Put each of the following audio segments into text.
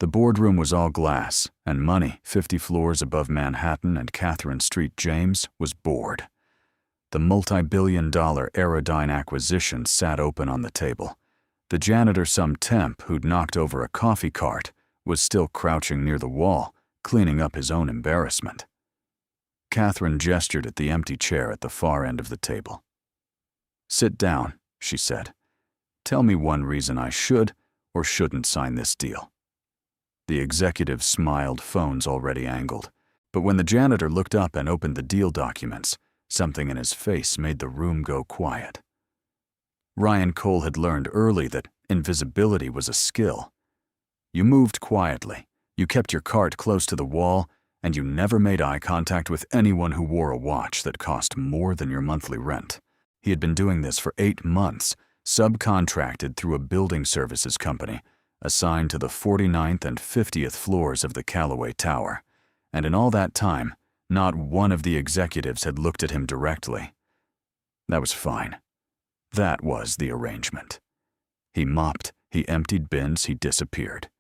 The boardroom was all glass, and money 50 floors above Manhattan and Catherine Street, James, was bored. The multi-billion-dollar Aerodyne acquisition sat open on the table. The janitor, some temp who'd knocked over a coffee cart, was still crouching near the wall, cleaning up his own embarrassment. Catherine gestured at the empty chair at the far end of the table. "Sit down," she said. "Tell me one reason I should or shouldn't sign this deal." The executive smiled, phones already angled. But when the janitor looked up and opened the deal documents, something in his face made the room go quiet. Ryan Cole had learned early that invisibility was a skill. You moved quietly, you kept your cart close to the wall, and you never made eye contact with anyone who wore a watch that cost more than your monthly rent. He had been doing this for 8 months, subcontracted through a building services company, assigned to the 49th and 50th floors of the Callaway Tower. And in all that time, not one of the executives had looked at him directly. That was fine. That was the arrangement. He mopped, he emptied bins, he disappeared.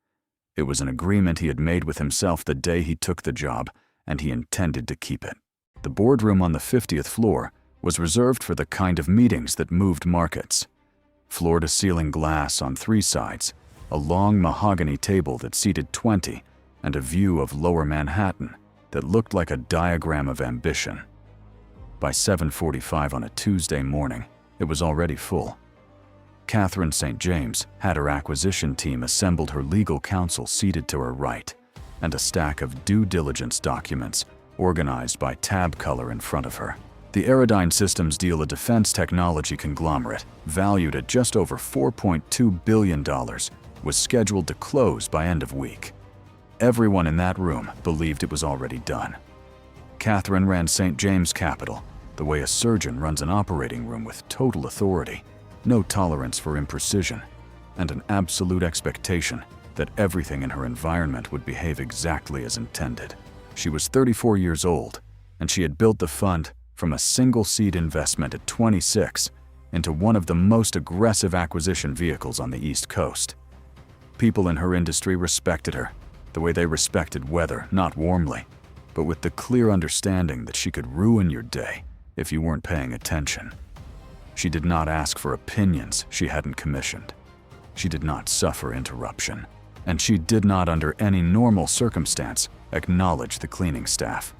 It was an agreement he had made with himself the day he took the job, and he intended to keep it. The boardroom on the 50th floor was reserved for the kind of meetings that moved markets. Floor-to-ceiling glass on 3 sides, a long mahogany table that seated 20, and a view of lower Manhattan that looked like a diagram of ambition. By 7:45 on a Tuesday morning, it was already full. Catherine St. James had her acquisition team assembled, her legal counsel seated to her right, and a stack of due diligence documents organized by tab color in front of her. The Aerodyne Systems deal, a defense technology conglomerate valued at just over $4.2 billion, was scheduled to close by end of week. Everyone in that room believed it was already done. Catherine ran St. James Capital the way a surgeon runs an operating room, with total authority, no tolerance for imprecision, and an absolute expectation that everything in her environment would behave exactly as intended. She was 34 years old, and she had built the fund from a single seed investment at 26 into one of the most aggressive acquisition vehicles on the East Coast. People in her industry respected her, the way they respected weather, not warmly, but with the clear understanding that she could ruin your day if you weren't paying attention. She did not ask for opinions she hadn't commissioned. She did not suffer interruption, and she did not, under any normal circumstance, acknowledge the cleaning staff.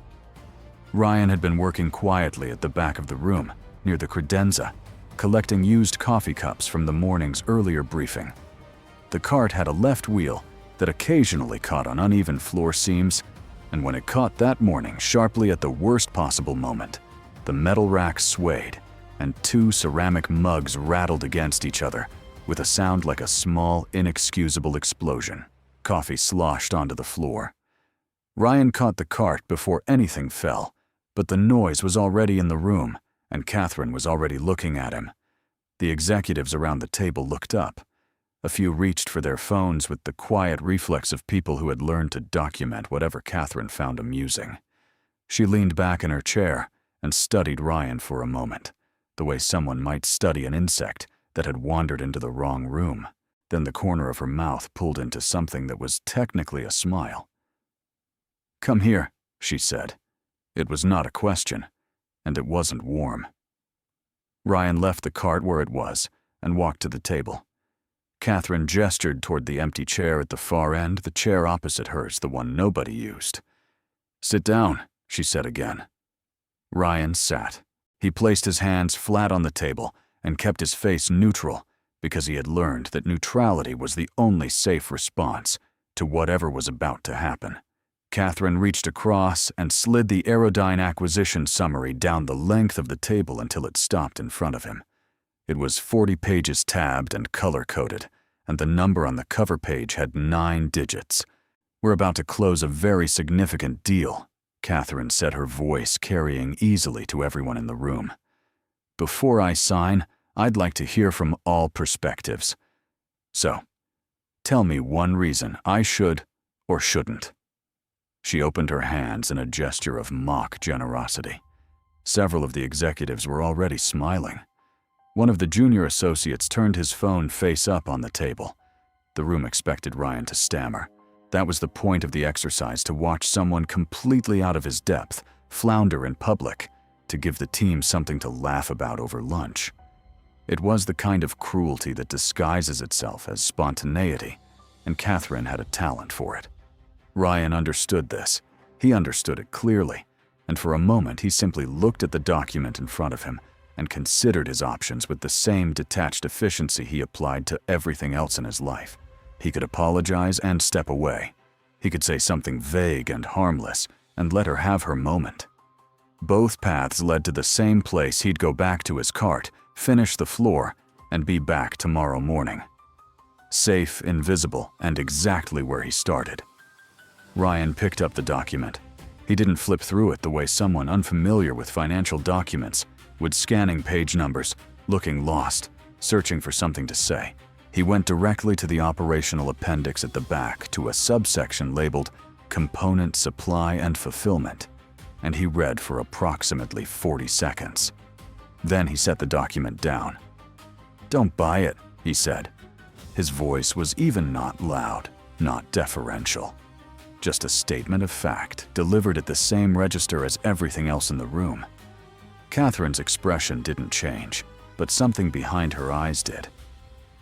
Ryan had been working quietly at the back of the room, near the credenza, collecting used coffee cups from the morning's earlier briefing. The cart had a left wheel that occasionally caught on uneven floor seams, and when it caught that morning sharply at the worst possible moment, the metal rack swayed, and 2 ceramic mugs rattled against each other with a sound like a small, inexcusable explosion. Coffee sloshed onto the floor. Ryan caught the cart before anything fell, but the noise was already in the room, and Catherine was already looking at him. The executives around the table looked up. A few reached for their phones with the quiet reflex of people who had learned to document whatever Catherine found amusing. She leaned back in her chair and studied Ryan for a moment, the way someone might study an insect that had wandered into the wrong room. Then the corner of her mouth pulled into something that was technically a smile. "Come here," she said. It was not a question, and it wasn't warm. Ryan left the cart where it was and walked to the table. Catherine gestured toward the empty chair at the far end, the chair opposite hers, the one nobody used. "Sit down," she said again. Ryan sat. He placed his hands flat on the table and kept his face neutral, because he had learned that neutrality was the only safe response to whatever was about to happen. Catherine reached across and slid the Aerodyne acquisition summary down the length of the table until it stopped in front of him. It was 40 pages tabbed and color-coded, and the number on the cover page had 9 digits. "We're about to close a very significant deal," Catherine said, her voice carrying easily to everyone in the room. "Before I sign, I'd like to hear from all perspectives. So, tell me one reason I should or shouldn't." She opened her hands in a gesture of mock generosity. Several of the executives were already smiling. One of the junior associates turned his phone face up on the table. The room expected Ryan to stammer. That was the point of the exercise, to watch someone completely out of his depth flounder in public, to give the team something to laugh about over lunch. It was the kind of cruelty that disguises itself as spontaneity, and Catherine had a talent for it. Ryan understood this. He understood it clearly, and for a moment he simply looked at the document in front of him and considered his options with the same detached efficiency he applied to everything else in his life. He could apologize and step away. He could say something vague and harmless and let her have her moment. Both paths led to the same place. He'd go back to his cart, finish the floor, and be back tomorrow morning. Safe, invisible, and exactly where he started. Ryan picked up the document. He didn't flip through it the way someone unfamiliar with financial documents would, scanning page numbers, looking lost, searching for something to say. He went directly to the operational appendix at the back, to a subsection labeled Component Supply and Fulfillment, and he read for approximately 40 seconds. Then he set the document down. "Don't buy it," he said. His voice was even not loud, not deferential. Just a statement of fact, delivered at the same register as everything else in the room. Catherine's expression didn't change, but something behind her eyes did.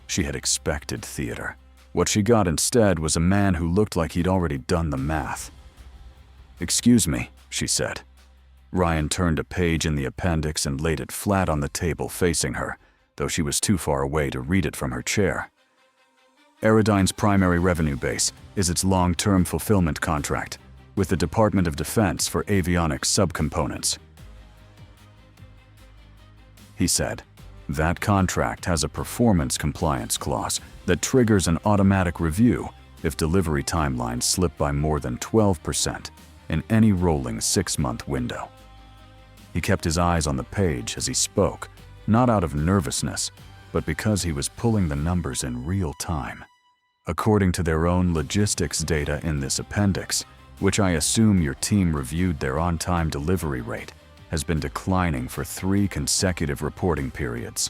She had expected theater. What she got instead was a man who looked like he'd already done the math. "Excuse me," she said. Ryan turned a page in the appendix and laid it flat on the table facing her, though she was too far away to read it from her chair. Aerodyne's primary revenue base is its long-term fulfillment contract with the Department of Defense for avionics subcomponents, he said. That contract has a performance compliance clause that triggers an automatic review if delivery timelines slip by more than 12% in any rolling 6-month window. He kept his eyes on the page as he spoke, not out of nervousness, but because he was pulling the numbers in real time. According to their own logistics data in this appendix, which I assume your team reviewed, their on-time delivery rate has been declining for 3 consecutive reporting periods.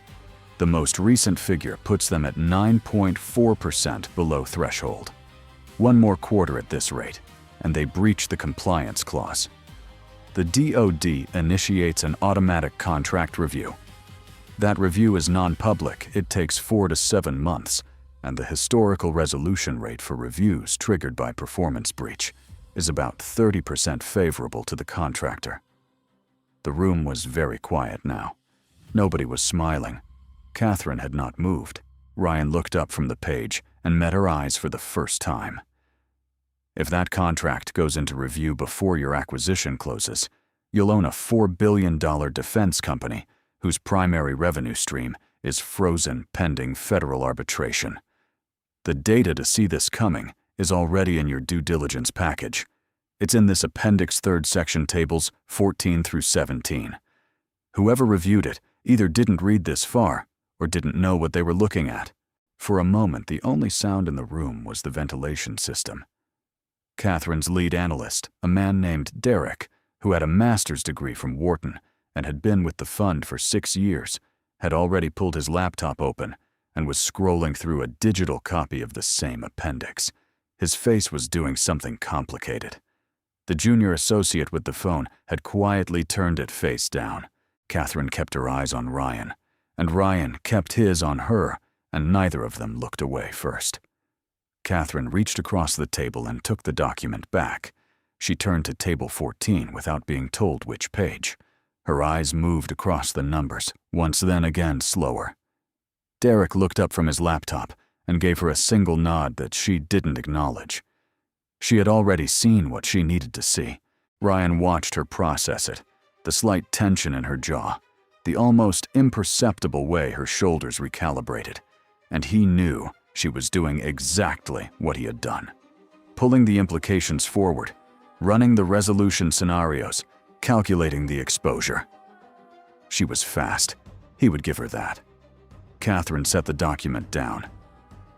The most recent figure puts them at 9.4% below threshold. One more quarter at this rate, and they breach the compliance clause. The DoD initiates an automatic contract review. That review is non-public. It takes 4 to 7 months, and the historical resolution rate for reviews triggered by performance breach is about 30% favorable to the contractor. The room was very quiet now. Nobody was smiling. Catherine had not moved. Ryan looked up from the page and met her eyes for the first time. If that contract goes into review before your acquisition closes, you'll own a $4 billion defense company whose primary revenue stream is frozen pending federal arbitration. The data to see this coming is already in your due diligence package. It's in this Appendix 3rd section, tables 14 through 17. Whoever reviewed it either didn't read this far or didn't know what they were looking at. For a moment, the only sound in the room was the ventilation system. Catherine's lead analyst, a man named Derek, who had a master's degree from Wharton and had been with the fund for 6 years, had already pulled his laptop open and was scrolling through a digital copy of the same appendix. His face was doing something complicated. The junior associate with the phone had quietly turned it face down. Catherine kept her eyes on Ryan, and Ryan kept his on her, and neither of them looked away first. Catherine reached across the table and took the document back. She turned to table 14 without being told which page. Her eyes moved across the numbers, once then again slower. Derek looked up from his laptop and gave her a single nod that she didn't acknowledge. She had already seen what she needed to see. Ryan watched her process it, the slight tension in her jaw, the almost imperceptible way her shoulders recalibrated, and he knew she was doing exactly what he had done. Pulling the implications forward, running the resolution scenarios, calculating the exposure. She was fast. He would give her that. Catherine set the document down.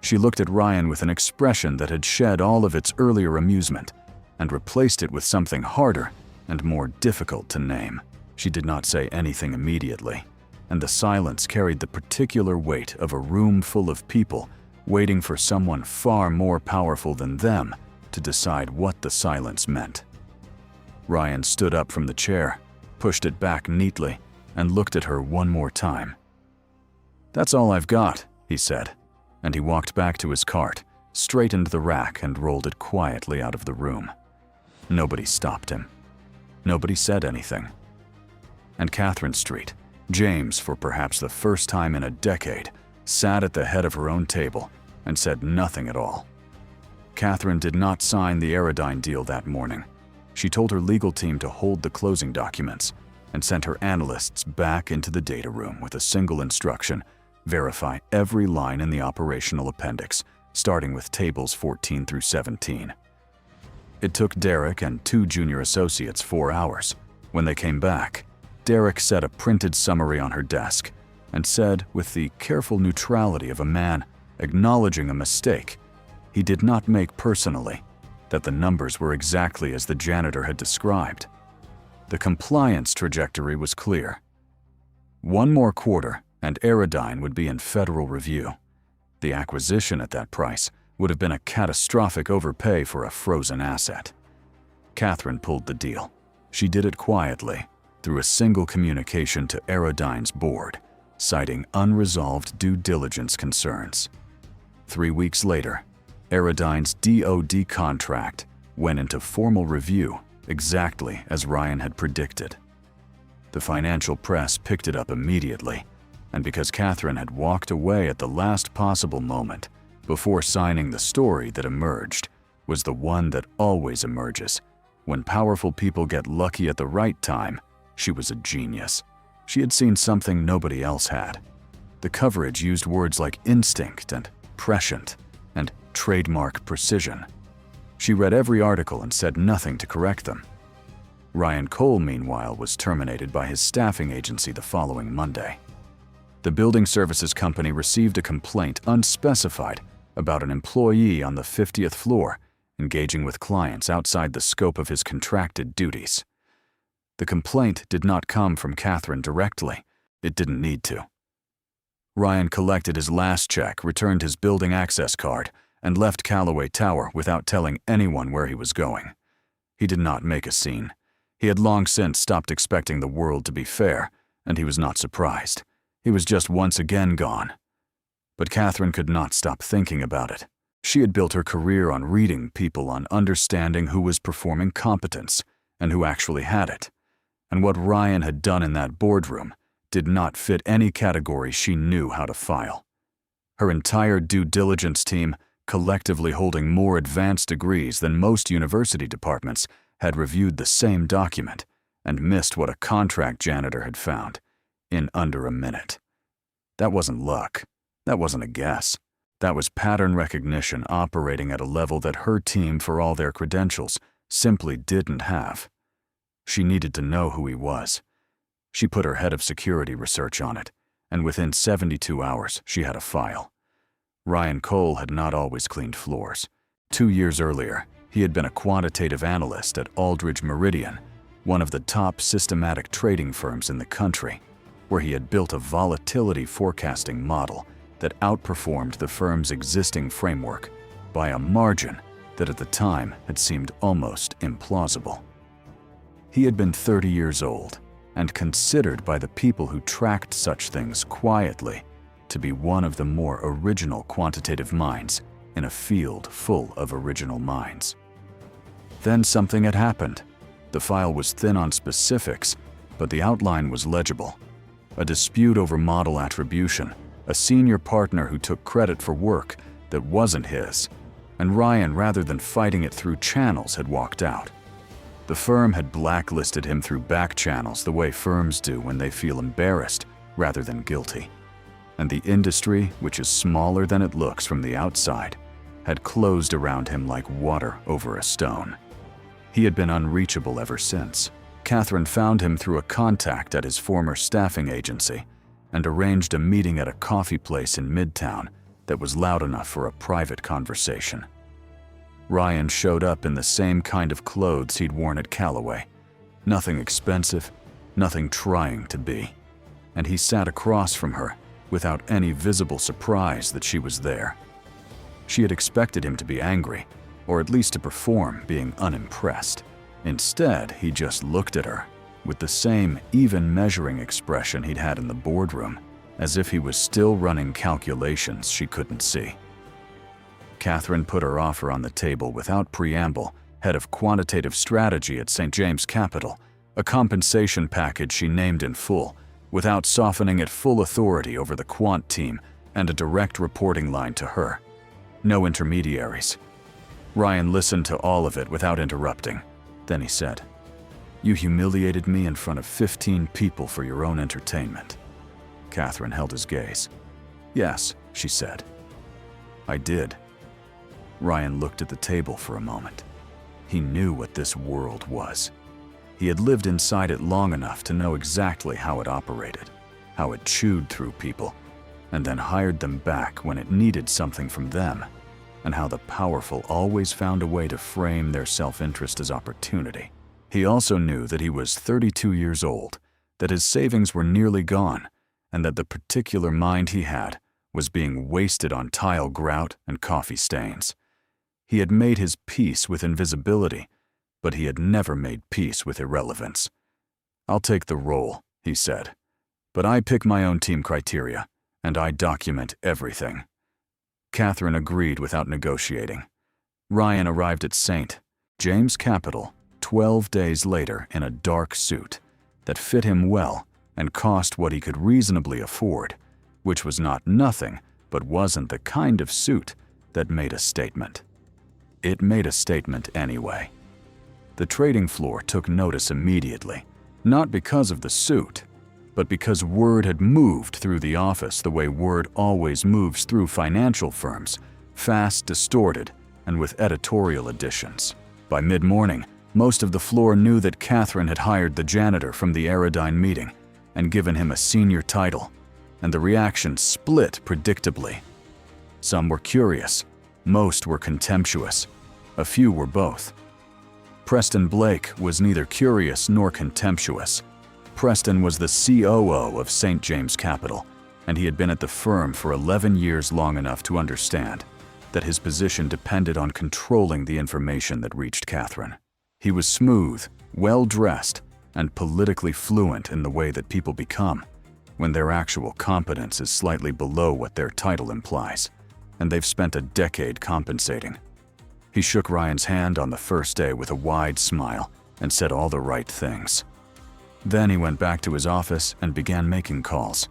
She looked at Ryan with an expression that had shed all of its earlier amusement and replaced it with something harder and more difficult to name. She did not say anything immediately, and the silence carried the particular weight of a room full of people waiting for someone far more powerful than them to decide what the silence meant. Ryan stood up from the chair, pushed it back neatly, and looked at her one more time. "That's all I've got," he said, and he walked back to his cart, straightened the rack, and rolled it quietly out of the room. Nobody stopped him. Nobody said anything. And Catherine Street, James, for perhaps the first time in a decade, sat at the head of her own table and said nothing at all. Catherine did not sign the Aerodyne deal that morning. She told her legal team to hold the closing documents and sent her analysts back into the data room with a single instruction: verify every line in the operational appendix, starting with tables 14 through 17. It took Derek and 2 junior associates 4 hours. When they came back, Derek set a printed summary on her desk and said, with the careful neutrality of a man acknowledging a mistake he did not make personally, that the numbers were exactly as the janitor had described. The compliance trajectory was clear. 1 more quarter and Aerodyne would be in federal review. The acquisition at that price would have been a catastrophic overpay for a frozen asset. Catherine pulled the deal. She did it quietly, through a single communication to Aerodyne's board, citing unresolved due diligence concerns. 3 weeks later, Aerodyne's DoD contract went into formal review exactly as Ryan had predicted. The financial press picked it up immediately, and because Catherine had walked away at the last possible moment before signing, the story that emerged was the one that always emerges. When powerful people get lucky at the right time, she was a genius. She had seen something nobody else had. The coverage used words like instinct and prescient and trademark precision. She read every article and said nothing to correct them. Ryan Cole, meanwhile, was terminated by his staffing agency the following Monday. The building services company received a complaint unspecified about an employee on the 50th floor engaging with clients outside the scope of his contracted duties. The complaint did not come from Catherine directly. It didn't need to. Ryan collected his last check, returned his building access card, and left Callaway Tower without telling anyone where he was going. He did not make a scene. He had long since stopped expecting the world to be fair, and he was not surprised. He was just once again gone. But Catherine could not stop thinking about it. She had built her career on reading people, on understanding who was performing competence and who actually had it. And what Ryan had done in that boardroom did not fit any category she knew how to file. Her entire due diligence team, collectively holding more advanced degrees than most university departments, had reviewed the same document and missed what a contract janitor had found in under a minute. That wasn't luck. That wasn't a guess. That was pattern recognition operating at a level that her team, for all their credentials, simply didn't have. She needed to know who he was. She put her head of security research on it, and within 72 hours, she had a file. Ryan Cole had not always cleaned floors. 2 years earlier, he had been a quantitative analyst at Aldridge Meridian, one of the top systematic trading firms in the country, where he had built a volatility forecasting model that outperformed the firm's existing framework by a margin that at the time had seemed almost implausible. He had been 30 years old and considered by the people who tracked such things quietly to be one of the more original quantitative minds in a field full of original minds. Then something had happened. The file was thin on specifics, but the outline was legible. A dispute over model attribution, a senior partner who took credit for work that wasn't his, and Ryan, rather than fighting it through channels, had walked out. The firm had blacklisted him through back channels, the way firms do when they feel embarrassed rather than guilty. And the industry, which is smaller than it looks from the outside, had closed around him like water over a stone. He had been unreachable ever since. Catherine found him through a contact at his former staffing agency and arranged a meeting at a coffee place in Midtown that was loud enough for a private conversation. Ryan showed up in the same kind of clothes he'd worn at Callaway. Nothing expensive, nothing trying to be. And he sat across from her without any visible surprise that she was there. She had expected him to be angry, or at least to perform being unimpressed. Instead, he just looked at her, with the same even measuring expression he'd had in the boardroom, as if he was still running calculations she couldn't see. Catherine put her offer on the table without preamble, head of quantitative strategy at St. James Capital, a compensation package she named in full, without softening at full authority over the quant team and a direct reporting line to her. No intermediaries. Ryan listened to all of it without interrupting. Then he said, "You humiliated me in front of 15 people for your own entertainment." Catherine held his gaze. "Yes," she said. "I did." Ryan looked at the table for a moment. He knew what this world was. He had lived inside it long enough to know exactly how it operated, how it chewed through people, and then hired them back when it needed something from them, and how the powerful always found a way to frame their self-interest as opportunity. He also knew that he was 32 years old, that his savings were nearly gone, and that the particular mind he had was being wasted on tile grout and coffee stains. He had made his peace with invisibility, but he had never made peace with irrelevance. "I'll take the role," he said, "but I pick my own team criteria, and I document everything." Catherine agreed without negotiating. Ryan arrived at St. James Capital 12 days later in a dark suit that fit him well and cost what he could reasonably afford, which was not nothing, but wasn't the kind of suit that made a statement. It made a statement anyway. The trading floor took notice immediately, not because of the suit, but because word had moved through the office the way word always moves through financial firms, fast, distorted, and with editorial additions. By mid-morning, most of the floor knew that Catherine had hired the janitor from the Aerodyne meeting and given him a senior title, and the reaction split predictably. Some were curious, most were contemptuous, a few were both. Preston Blake was neither curious nor contemptuous. Preston was the COO of St. James Capital, and he had been at the firm for 11 years, long enough to understand that his position depended on controlling the information that reached Catherine. He was smooth, well-dressed, and politically fluent in the way that people become when their actual competence is slightly below what their title implies, and they've spent a decade compensating. He shook Ryan's hand on the first day with a wide smile and said all the right things. Then he went back to his office and began making calls.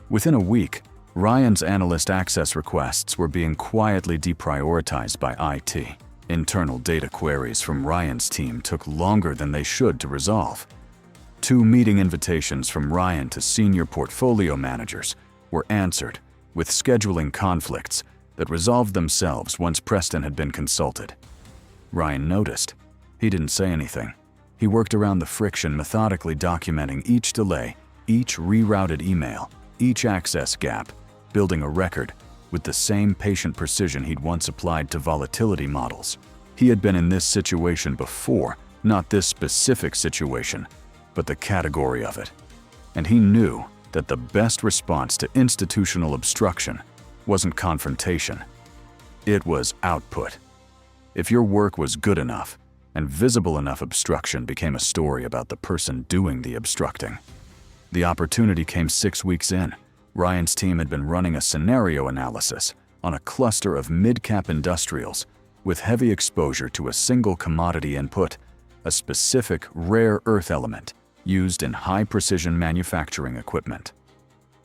Within a week, Ryan's analyst access requests were being quietly deprioritized by IT. Internal data queries from Ryan's team took longer than they should to resolve. 2 meeting invitations from Ryan to senior portfolio managers were answered, with scheduling conflicts that resolved themselves once Preston had been consulted. Ryan noticed. He didn't say anything. He worked around the friction, methodically documenting each delay, each rerouted email, each access gap, building a record with the same patient precision he'd once applied to volatility models. He had been in this situation before, not this specific situation, but the category of it. And he knew that the best response to institutional obstruction wasn't confrontation. It was output. If your work was good enough, and visible enough, obstruction became a story about the person doing the obstructing. The opportunity came 6 weeks in. Ryan's team had been running a scenario analysis on a cluster of mid-cap industrials with heavy exposure to a single commodity input, a specific rare earth element used in high-precision manufacturing equipment.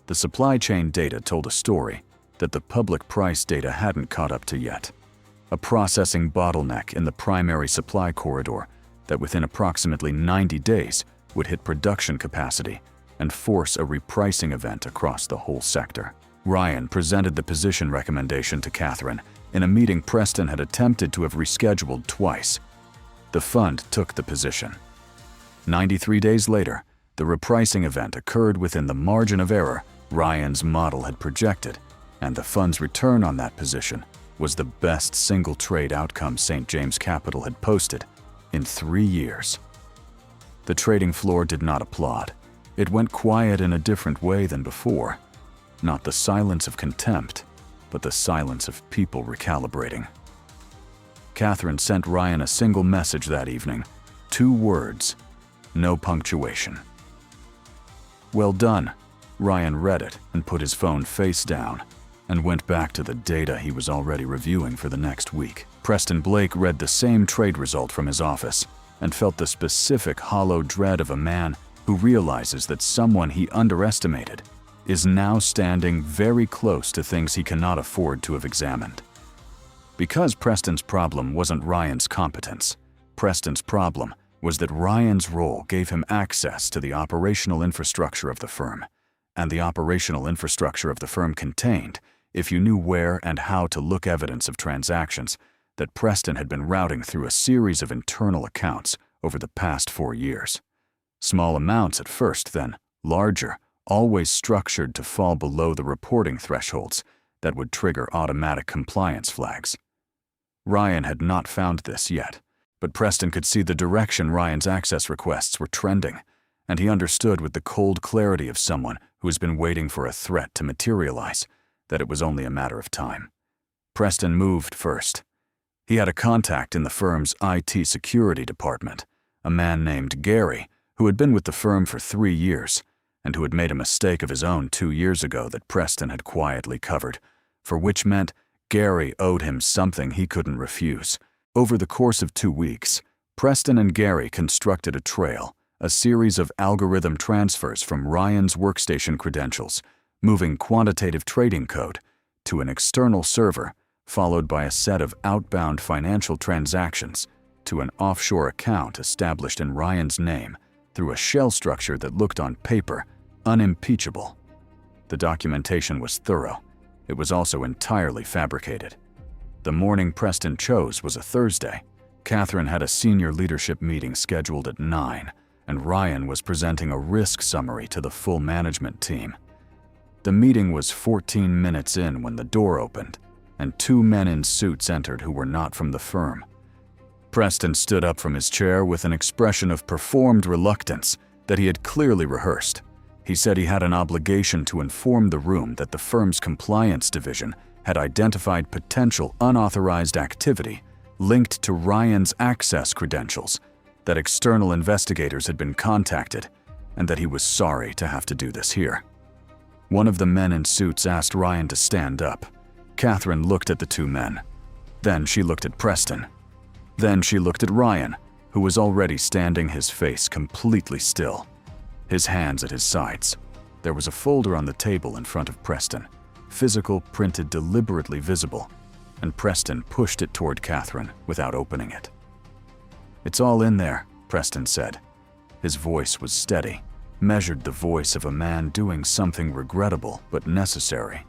The supply chain data told a story that the public price data hadn't caught up to yet. A processing bottleneck in the primary supply corridor that within approximately 90 days would hit production capacity and force a repricing event across the whole sector. Ryan presented the position recommendation to Catherine in a meeting Preston had attempted to have rescheduled twice. The fund took the position. 93 days later, the repricing event occurred within the margin of error Ryan's model had projected, and the fund's return on that position was the best single trade outcome St. James Capital had posted in 3 years. The trading floor did not applaud. It went quiet in a different way than before. Not the silence of contempt, but the silence of people recalibrating. Catherine sent Ryan a single message that evening. 2 words. No punctuation. "Well done." Ryan read it and put his phone face down and went back to the data he was already reviewing for the next week. Preston Blake read the same trade result from his office and felt the specific hollow dread of a man who realizes that someone he underestimated is now standing very close to things he cannot afford to have examined. Because Preston's problem wasn't Ryan's competence, Preston's problem was that Ryan's role gave him access to the operational infrastructure of the firm, and the operational infrastructure of the firm contained, if you knew where and how to look, evidence of transactions that Preston had been routing through a series of internal accounts over the past 4 years. Small amounts at first, then larger, always structured to fall below the reporting thresholds that would trigger automatic compliance flags. Ryan had not found this yet, but Preston could see the direction Ryan's access requests were trending, and he understood with the cold clarity of someone who has been waiting for a threat to materialize that it was only a matter of time. Preston moved first. He had a contact in the firm's IT security department, a man named Gary, who had been with the firm for 3 years and who had made a mistake of his own 2 years ago that Preston had quietly covered, for which meant Gary owed him something he couldn't refuse. Over the course of 2 weeks, Preston and Gary constructed a trail, a series of algorithm transfers from Ryan's workstation credentials, moving quantitative trading code to an external server, followed by a set of outbound financial transactions to an offshore account established in Ryan's name through a shell structure that looked on paper unimpeachable. The documentation was thorough. It was also entirely fabricated. The morning Preston chose was a Thursday. Catherine had a senior leadership meeting scheduled at 9, and Ryan was presenting a risk summary to the full management team. The meeting was 14 minutes in when the door opened, and 2 men in suits entered who were not from the firm. Preston stood up from his chair with an expression of performed reluctance that he had clearly rehearsed. He said he had an obligation to inform the room that the firm's compliance division had identified potential unauthorized activity linked to Ryan's access credentials, that external investigators had been contacted, and that he was sorry to have to do this here. One of the men in suits asked Ryan to stand up. Catherine looked at the 2 men. Then she looked at Preston. Then she looked at Ryan, who was already standing, his face completely still, his hands at his sides. There was a folder on the table in front of Preston, physical, printed, deliberately visible, and Preston pushed it toward Catherine without opening it. "It's all in there," Preston said. His voice was steady, measured, the voice of a man doing something regrettable but necessary.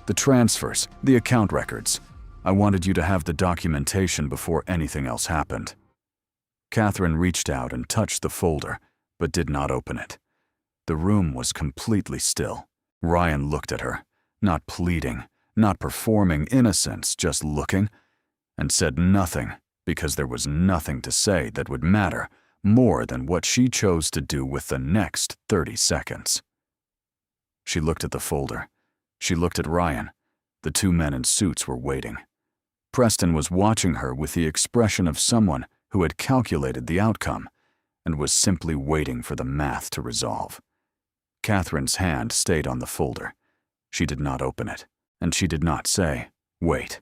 "The transfers, the account records. I wanted you to have the documentation before anything else happened." Catherine reached out and touched the folder, but did not open it. The room was completely still. Ryan looked at her, not pleading, not performing innocence, just looking, and said nothing, because there was nothing to say that would matter more than what she chose to do with the next 30 seconds. She looked at the folder. She looked at Ryan. The 2 men in suits were waiting. Preston was watching her with the expression of someone who had calculated the outcome and was simply waiting for the math to resolve. Catherine's hand stayed on the folder. She did not open it, and she did not say, "Wait."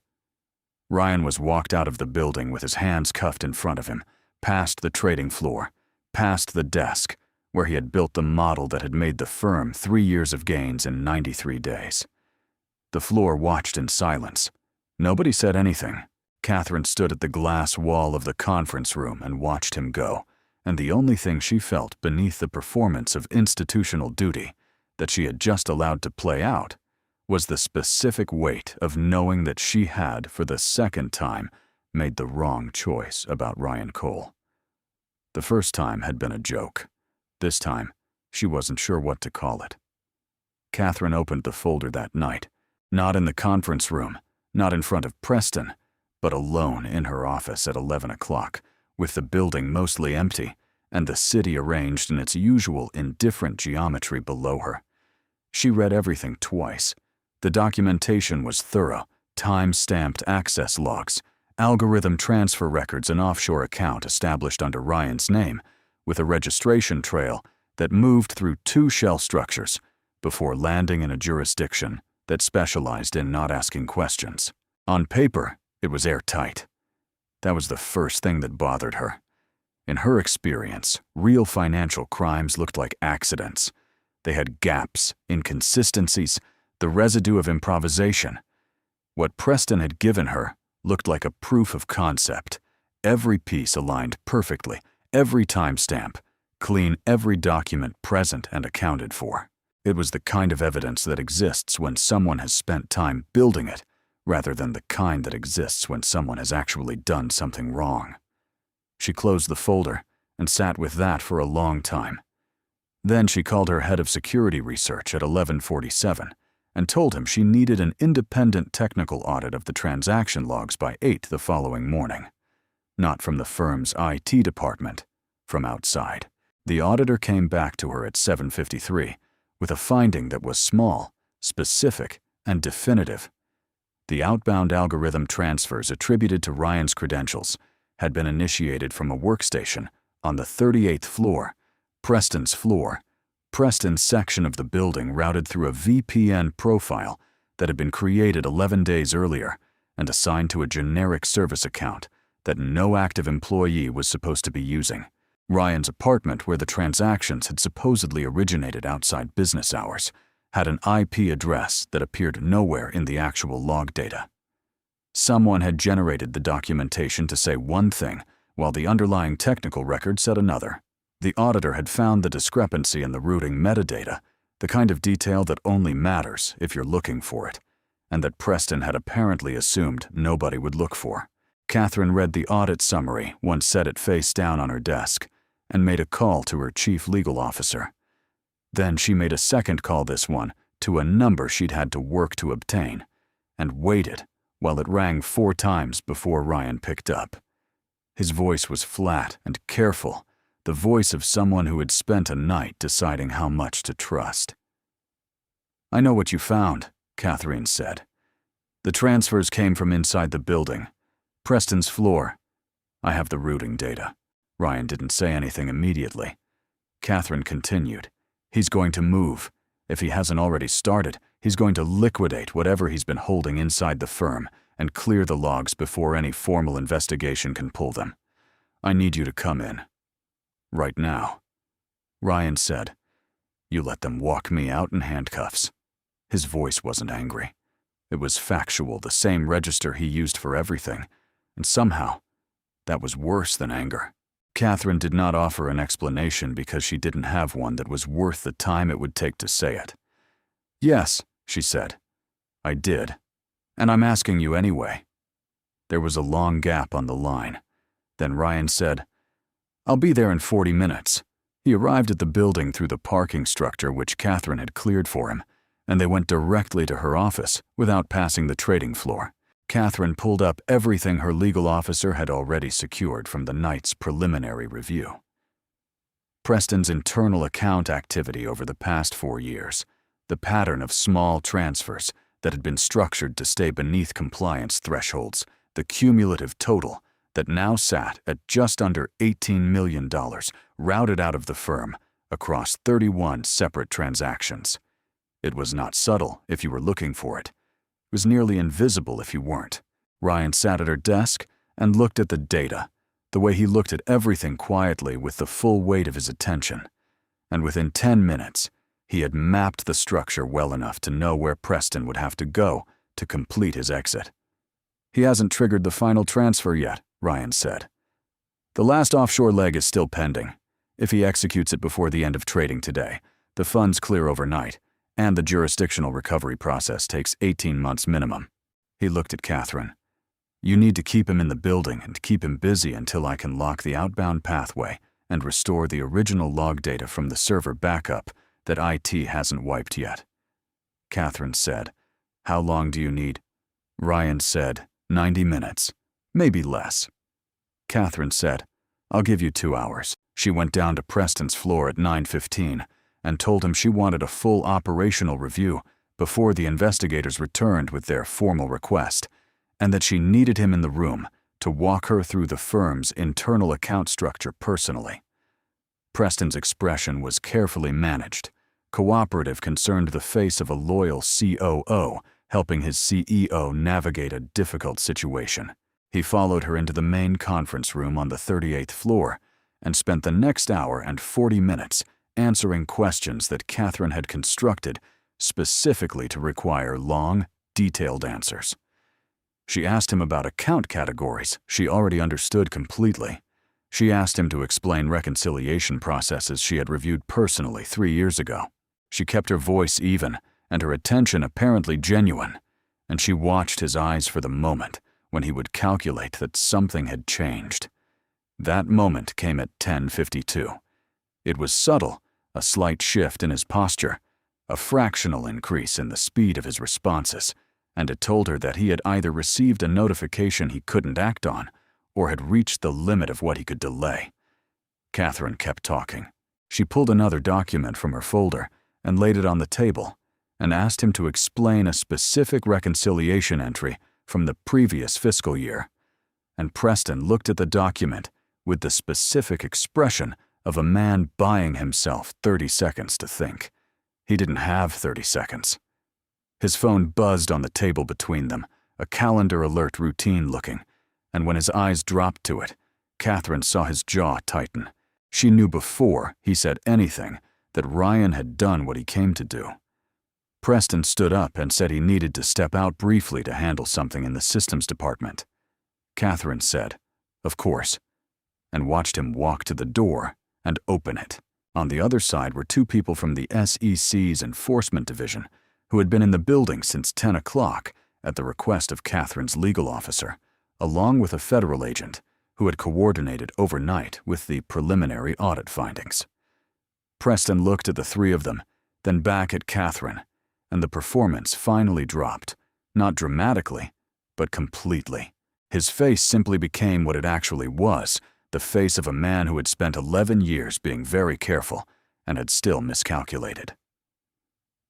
Ryan was walked out of the building with his hands cuffed in front of him, past the trading floor, past the desk, where he had built the model that had made the firm 3 years of gains in 93 days. The floor watched in silence. Nobody said anything. Catherine stood at the glass wall of the conference room and watched him go, and the only thing she felt beneath the performance of institutional duty that she had just allowed to play out was the specific weight of knowing that she had, for the second time, made the wrong choice about Ryan Cole. The first time had been a joke. This time, she wasn't sure what to call it. Catherine opened the folder that night, not in the conference room, not in front of Preston, but alone in her office at 11 o'clock, with the building mostly empty and the city arranged in its usual indifferent geometry below her. She read everything twice. The documentation was thorough, time-stamped access logs, algorithm transfer records, an offshore account established under Ryan's name, with a registration trail that moved through 2 shell structures before landing in a jurisdiction that specialized in not asking questions. On paper, it was airtight. That was the first thing that bothered her. In her experience, real financial crimes looked like accidents. They had gaps, inconsistencies, the residue of improvisation. What Preston had given her looked like a proof of concept. Every piece aligned perfectly, every timestamp, clean, every document present and accounted for. It was the kind of evidence that exists when someone has spent time building it, rather than the kind that exists when someone has actually done something wrong. She closed the folder and sat with that for a long time. Then she called her head of security research at 11:47 and told him she needed an independent technical audit of the transaction logs by 8 the following morning. Not from the firm's IT department, from outside. The auditor came back to her at 7:53 with a finding that was small, specific, and definitive. The outbound algorithm transfers attributed to Ryan's credentials had been initiated from a workstation on the 38th floor, Preston's floor, Preston's section of the building, routed through a VPN profile that had been created 11 days earlier and assigned to a generic service account that no active employee was supposed to be using. Ryan's apartment, where the transactions had supposedly originated outside business hours, had an IP address that appeared nowhere in the actual log data. Someone had generated the documentation to say one thing, while the underlying technical record said another. The auditor had found the discrepancy in the routing metadata, the kind of detail that only matters if you're looking for it, and that Preston had apparently assumed nobody would look for. Catherine read the audit summary, once set it face down on her desk, and made a call to her chief legal officer. Then she made a second call, this one to a number she'd had to work to obtain, and waited while it rang 4 times before Ryan picked up. His voice was flat and careful, the voice of someone who had spent a night deciding how much to trust. "I know what you found," Catherine said. "The transfers came from inside the building. Preston's floor. I have the routing data." Ryan didn't say anything immediately. Catherine continued. "He's going to move. If he hasn't already started, he's going to liquidate whatever he's been holding inside the firm and clear the logs before any formal investigation can pull them. I need you to come in. Right now." Ryan said, "You let them walk me out in handcuffs." His voice wasn't angry. It was factual, the same register he used for everything, and somehow that was worse than anger. Catherine did not offer an explanation because she didn't have one that was worth the time it would take to say it. "Yes," she said, "I did. And I'm asking you anyway." There was a long gap on the line. Then Ryan said, "I'll be there in 40 minutes. He arrived at the building through the parking structure which Catherine had cleared for him, and they went directly to her office without passing the trading floor. Catherine pulled up everything her legal officer had already secured from the night's preliminary review. Preston's internal account activity over the past 4 years, the pattern of small transfers that had been structured to stay beneath compliance thresholds, the cumulative total that now sat at just under $18 million routed out of the firm across 31 separate transactions. It was not subtle if you were looking for it. It was nearly invisible if you weren't. Ryan sat at her desk and looked at the data, the way he looked at everything quietly with the full weight of his attention. And within 10 minutes, he had mapped the structure well enough to know where Preston would have to go to complete his exit. "He hasn't triggered the final transfer yet," Ryan said. "The last offshore leg is still pending. If he executes it before the end of trading today, the funds clear overnight, and the jurisdictional recovery process takes 18 months minimum." He looked at Catherine. "You need to keep him in the building and keep him busy until I can lock the outbound pathway and restore the original log data from the server backup that IT hasn't wiped yet." Catherine said, "How long do you need?" Ryan said, 90 minutes, maybe less. Catherine said, "I'll give you 2 hours." She went down to Preston's floor at 9:15 and told him she wanted a full operational review before the investigators returned with their formal request, and that she needed him in the room to walk her through the firm's internal account structure personally. Preston's expression was carefully managed. Cooperative concerned the face of a loyal COO, helping his CEO navigate a difficult situation. He followed her into the main conference room on the 38th floor and spent the next hour and 40 minutes answering questions that Catherine had constructed specifically to require long, detailed answers. She asked him about account categories she already understood completely. She asked him to explain reconciliation processes she had reviewed personally 3 years ago. She kept her voice even and her attention apparently genuine, and she watched his eyes for the moment when he would calculate that something had changed. That moment came at 10:52. It was subtle, a slight shift in his posture, a fractional increase in the speed of his responses, and it told her that he had either received a notification he couldn't act on or had reached the limit of what he could delay. Catherine kept talking. She pulled another document from her folder and laid it on the table and asked him to explain a specific reconciliation entry from the previous fiscal year. And Preston looked at the document with the specific expression of a man buying himself 30 seconds to think. He didn't have 30 seconds. His phone buzzed on the table between them, a calendar alert routine looking, and when his eyes dropped to it, Catherine saw his jaw tighten. She knew before he said anything that Ryan had done what he came to do. Preston stood up and said he needed to step out briefly to handle something in the systems department. Catherine said, "Of course," and watched him walk to the door and open it. On the other side were 2 people from the SEC's enforcement division who had been in the building since 10 o'clock at the request of Catherine's legal officer, along with a federal agent who had coordinated overnight with the preliminary audit findings. Preston looked at the 3 of them, then back at Catherine, and the performance finally dropped, not dramatically, but completely. His face simply became what it actually was, the face of a man who had spent 11 years being very careful and had still miscalculated.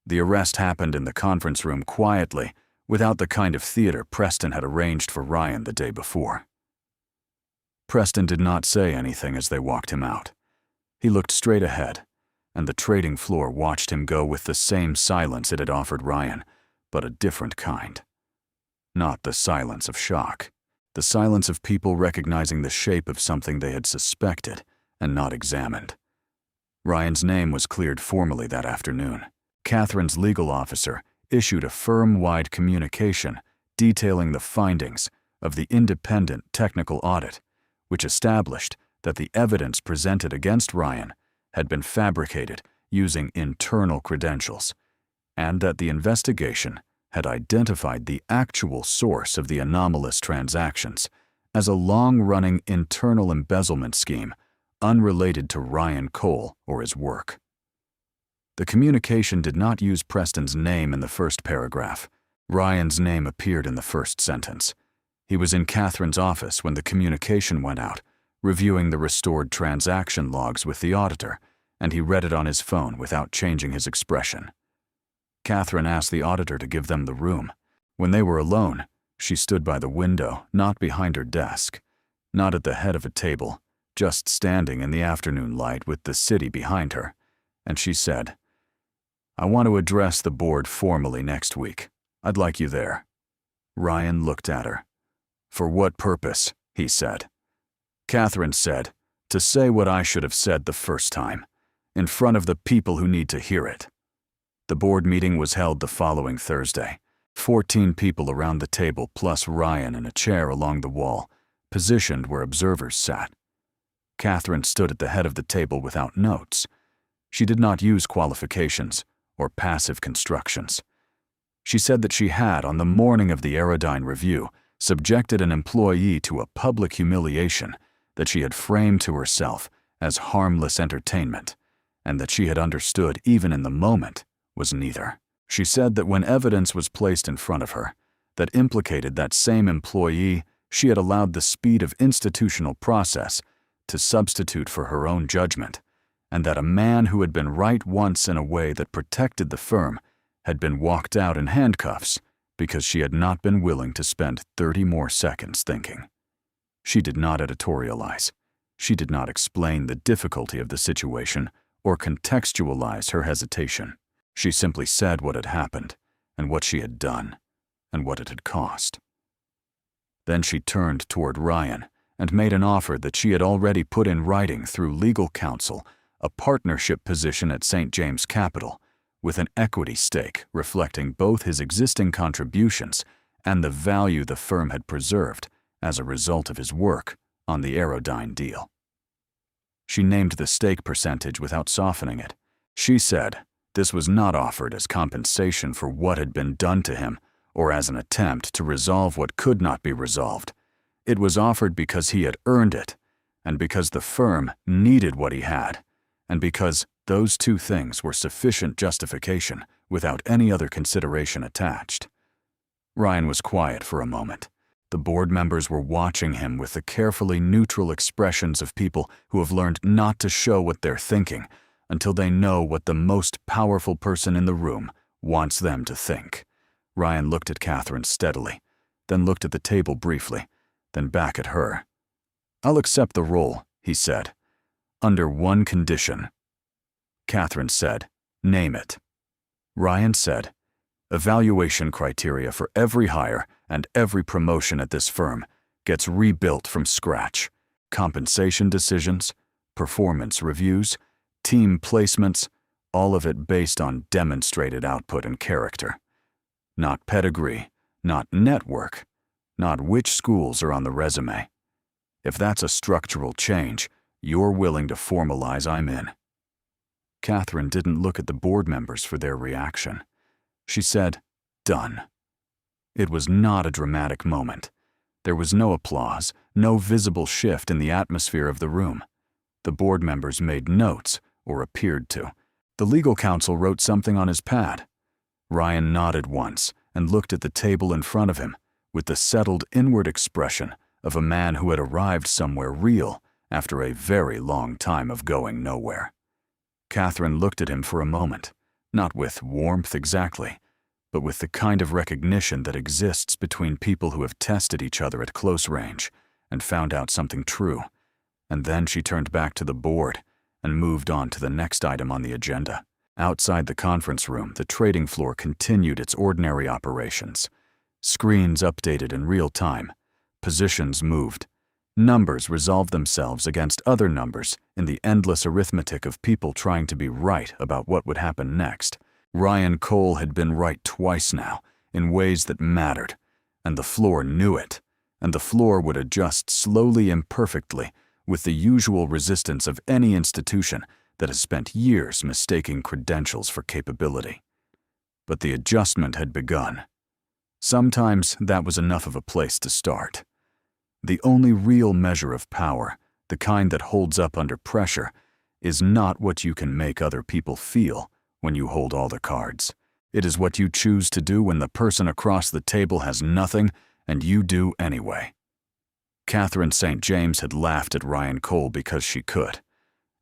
The arrest happened in the conference room quietly, without the kind of theater Preston had arranged for Ryan the day before. Preston did not say anything as they walked him out. He looked straight ahead, and the trading floor watched him go with the same silence it had offered Ryan, but a different kind. Not the silence of shock. The silence of people recognizing the shape of something they had suspected and not examined. Ryan's name was cleared formally that afternoon. Catherine's legal officer issued a firm-wide communication detailing the findings of the independent technical audit, which established that the evidence presented against Ryan had been fabricated using internal credentials, and that the investigation had identified the actual source of the anomalous transactions as a long-running internal embezzlement scheme unrelated to Ryan Cole or his work. The communication did not use Preston's name in the first paragraph. Ryan's name appeared in the first sentence. He was in Catherine's office when the communication went out, reviewing the restored transaction logs with the auditor, and he read it on his phone without changing his expression. Catherine asked the auditor to give them the room. When they were alone, she stood by the window, not behind her desk, not at the head of a table, just standing in the afternoon light with the city behind her, and she said, "I want to address the board formally next week. I'd like you there." Ryan looked at her. "For what purpose?" he said. Catherine said, "To say what I should have said the first time, in front of the people who need to hear it." The board meeting was held the following Thursday. 14 people around the table plus Ryan in a chair along the wall, positioned where observers sat. Catherine stood at the head of the table without notes. She did not use qualifications or passive constructions. She said that she had, on the morning of the Aerodyne review, subjected an employee to a public humiliation that she had framed to herself as harmless entertainment, and that she had understood even in the moment was neither. She said that when evidence was placed in front of her that implicated that same employee, she had allowed the speed of institutional process to substitute for her own judgment, and that a man who had been right once in a way that protected the firm had been walked out in handcuffs because she had not been willing to spend 30 more seconds thinking. She did not editorialize. She did not explain the difficulty of the situation or contextualize her hesitation. She simply said what had happened, and what she had done, and what it had cost. Then she turned toward Ryan and made an offer that she had already put in writing through legal counsel, a partnership position at St. James Capital, with an equity stake reflecting both his existing contributions and the value the firm had preserved as a result of his work on the Aerodyne deal. She named the stake percentage without softening it. She said this was not offered as compensation for what had been done to him or as an attempt to resolve what could not be resolved. It was offered because he had earned it, and because the firm needed what he had, and because those two things were sufficient justification without any other consideration attached. Ryan was quiet for a moment. The board members were watching him with the carefully neutral expressions of people who have learned not to show what they're thinking until they know what the most powerful person in the room wants them to think. Ryan looked at Catherine steadily, then looked at the table briefly, then back at her. "I'll accept the role," he said, "under one condition." Catherine said, "Name it." Ryan said, "Evaluation criteria for every hire and every promotion at this firm gets rebuilt from scratch. Compensation decisions, performance reviews, team placements, all of it based on demonstrated output and character. Not pedigree, not network, not which schools are on the resume. If that's a structural change you're willing to formalize, I'm in." Catherine didn't look at the board members for their reaction. She said, "Done." It was not a dramatic moment. There was no applause, no visible shift in the atmosphere of the room. The board members made notes, or appeared to. The legal counsel wrote something on his pad. Ryan nodded once and looked at the table in front of him with the settled inward expression of a man who had arrived somewhere real after a very long time of going nowhere. Catherine looked at him for a moment, not with warmth exactly, but with the kind of recognition that exists between people who have tested each other at close range and found out something true. And then she turned back to the board and moved on to the next item on the agenda. Outside the conference room, the trading floor continued its ordinary operations. Screens updated in real time. Positions moved. Numbers resolved themselves against other numbers in the endless arithmetic of people trying to be right about what would happen next. Ryan Cole had been right twice now, in ways that mattered, and the floor knew it, and the floor would adjust slowly, imperfectly, with the usual resistance of any institution that has spent years mistaking credentials for capability. But the adjustment had begun. Sometimes that was enough of a place to start. The only real measure of power, the kind that holds up under pressure, is not what you can make other people feel when you hold all the cards. It is what you choose to do when the person across the table has nothing and you do anyway. Catherine St. James had laughed at Ryan Cole because she could,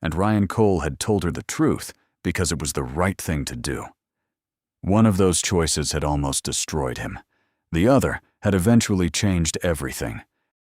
and Ryan Cole had told her the truth because it was the right thing to do. One of those choices had almost destroyed him. The other had eventually changed everything.